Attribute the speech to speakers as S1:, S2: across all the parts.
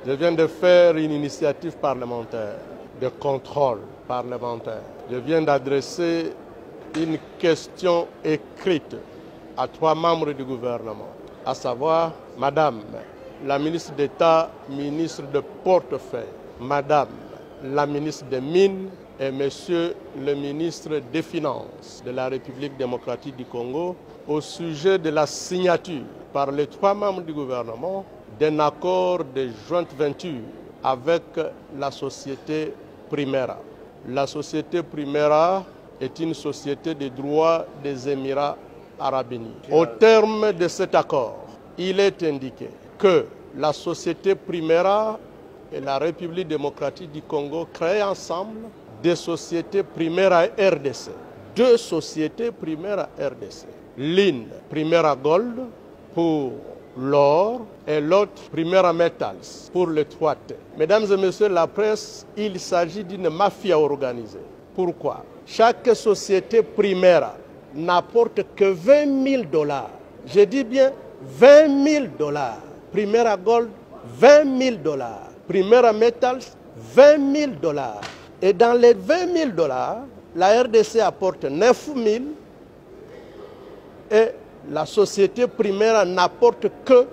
S1: Je viens de faire une initiative parlementaire, de contrôle parlementaire. Je viens d'adresser une question écrite à 3 membres du gouvernement, à savoir Madame la ministre d'État, ministre de portefeuille, Madame la ministre des Mines et Monsieur le ministre des Finances de la République démocratique du Congo au sujet de la signature par les 3 membres du gouvernement d'un accord de joint venture avec la société Primera. La société Primera est une société de droit des Émirats arabes unis. Au terme de cet accord, il est indiqué que la société Primera et la République démocratique du Congo créent ensemble des sociétés Primera RDC. 2 sociétés Primera RDC. L'une, Primera Gold, pour l'or, et l'autre, Primera Metals, pour le 3T. Mesdames et messieurs la presse, il s'agit d'une mafia organisée. Pourquoi? Chaque société Primera n'apporte que 20 000 $. Je dis bien 20 000 $. Primera Gold, 20 000 $. Primera Metals, 20 000 $. Et dans les 20 000 $, la RDC apporte 9 000 et la société Primera n'apporte que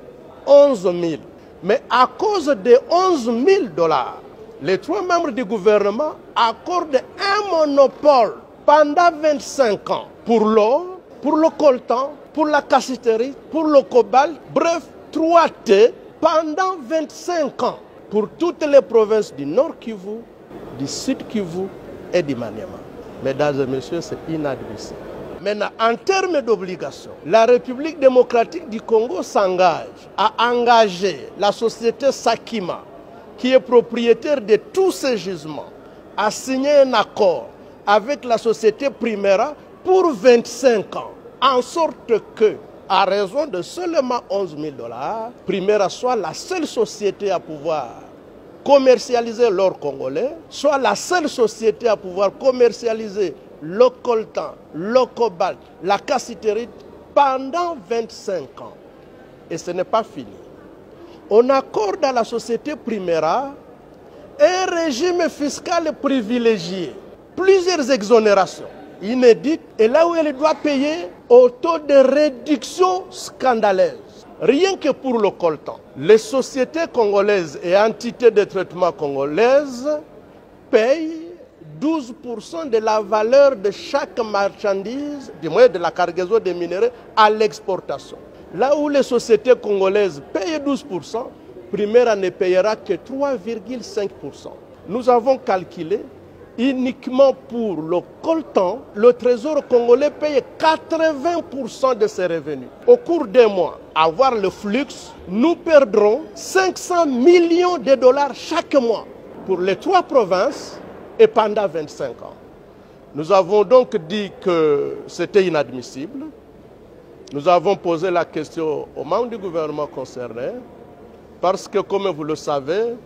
S1: 11 000. Mais à cause des 11 000 $, les 3 membres du gouvernement accordent un monopole pendant 25 ans pour l'or, pour le coltan, pour la cassiterie, pour le cobalt, bref, 3T pendant 25 ans pour toutes les provinces du Nord Kivu, du Sud Kivu et du Maniema. Mesdames et messieurs, c'est inadmissible. Maintenant, en termes d'obligation, la République démocratique du Congo s'engage à engager la société Sakima, qui est propriétaire de tous ces gisements, à signer un accord avec la société Primera pour 25 ans, en sorte que, à raison de seulement 11 000 $, Primera soit la seule société à pouvoir commercialiser l'or congolais, soit la seule société à pouvoir commercialiser le coltan, le cobalt, la cassiterite pendant 25 ans. Et ce n'est pas fini. On accorde à la société Primera un régime fiscal privilégié, plusieurs exonérations inédites, et là où elle doit payer au taux de réduction scandaleuse. Rien que pour le coltan, les sociétés congolaises et entités de traitement congolaises payent 12% de la valeur de chaque marchandise, du moins de la cargaison des minéraux, à l'exportation. Là où les sociétés congolaises payent 12%, Primera ne payera que 3,5%. Nous avons calculé uniquement pour le coltan, le trésor congolais paye 80% de ses revenus. Au cours d'un mois, à voir le flux, nous perdrons 500 millions de $ chaque mois pour les 3 provinces et pendant 25 ans. Nous avons donc dit que c'était inadmissible. Nous avons posé la question aux membres du gouvernement concerné parce que, comme vous le savez,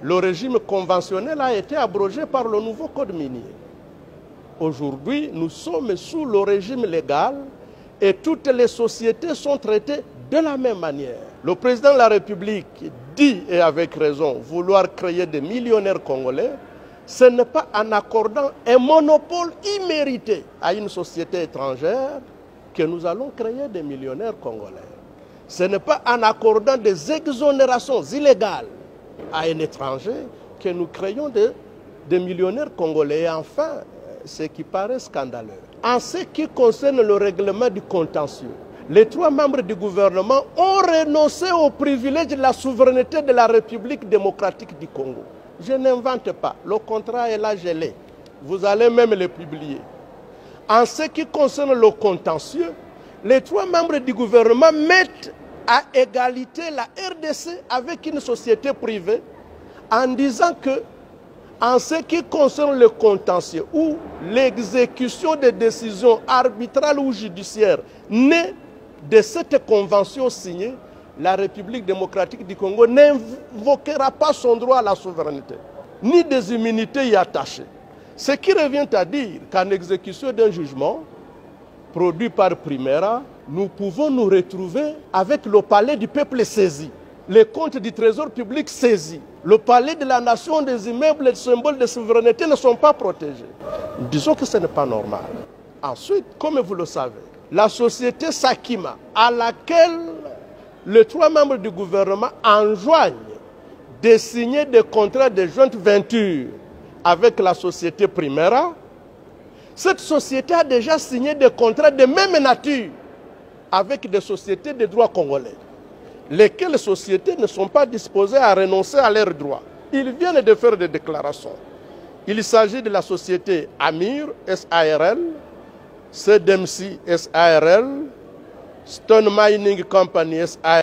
S1: le régime conventionnel a été abrogé par le nouveau code minier. Aujourd'hui, nous sommes sous le régime légal et toutes les sociétés sont traitées de la même manière. Le président de la République dit, et avec raison, vouloir créer des millionnaires congolais. Ce n'est pas en accordant un monopole immérité à une société étrangère que nous allons créer des millionnaires congolais. Ce n'est pas en accordant des exonérations illégales à un étranger que nous créons des millionnaires congolais. Et enfin, ce qui paraît scandaleux, en ce qui concerne le règlement du contentieux, les 3 membres du gouvernement ont renoncé au privilège de la souveraineté de la République démocratique du Congo. Je n'invente pas, le contrat est là gelé. Vous allez même le publier. En ce qui concerne le contentieux, les 3 membres du gouvernement mettent à égalité la RDC avec une société privée en disant que, en ce qui concerne le contentieux ou l'exécution des décisions arbitrales ou judiciaires nées de cette convention signée, la République démocratique du Congo n'invoquera pas son droit à la souveraineté, ni des immunités y attachées. Ce qui revient à dire qu'en exécution d'un jugement produit par Primera, nous pouvons nous retrouver avec le palais du peuple saisi. les comptes du trésor public saisis. Le palais de la nation, des immeubles, les symboles de souveraineté ne sont pas protégés. Disons que ce n'est pas normal. Ensuite, comme vous le savez, la société Sakima, à laquelle les 3 membres du gouvernement enjoignent de signer des contrats de jointe venture avec la société Primera, cette société a déjà signé des contrats de même nature avec des sociétés de droit congolais, lesquelles sociétés ne sont pas disposées à renoncer à leurs droits. Ils viennent de faire des déclarations. Il s'agit de la société Amir SARL, CDMC SARL, Stone Mining Company SARL,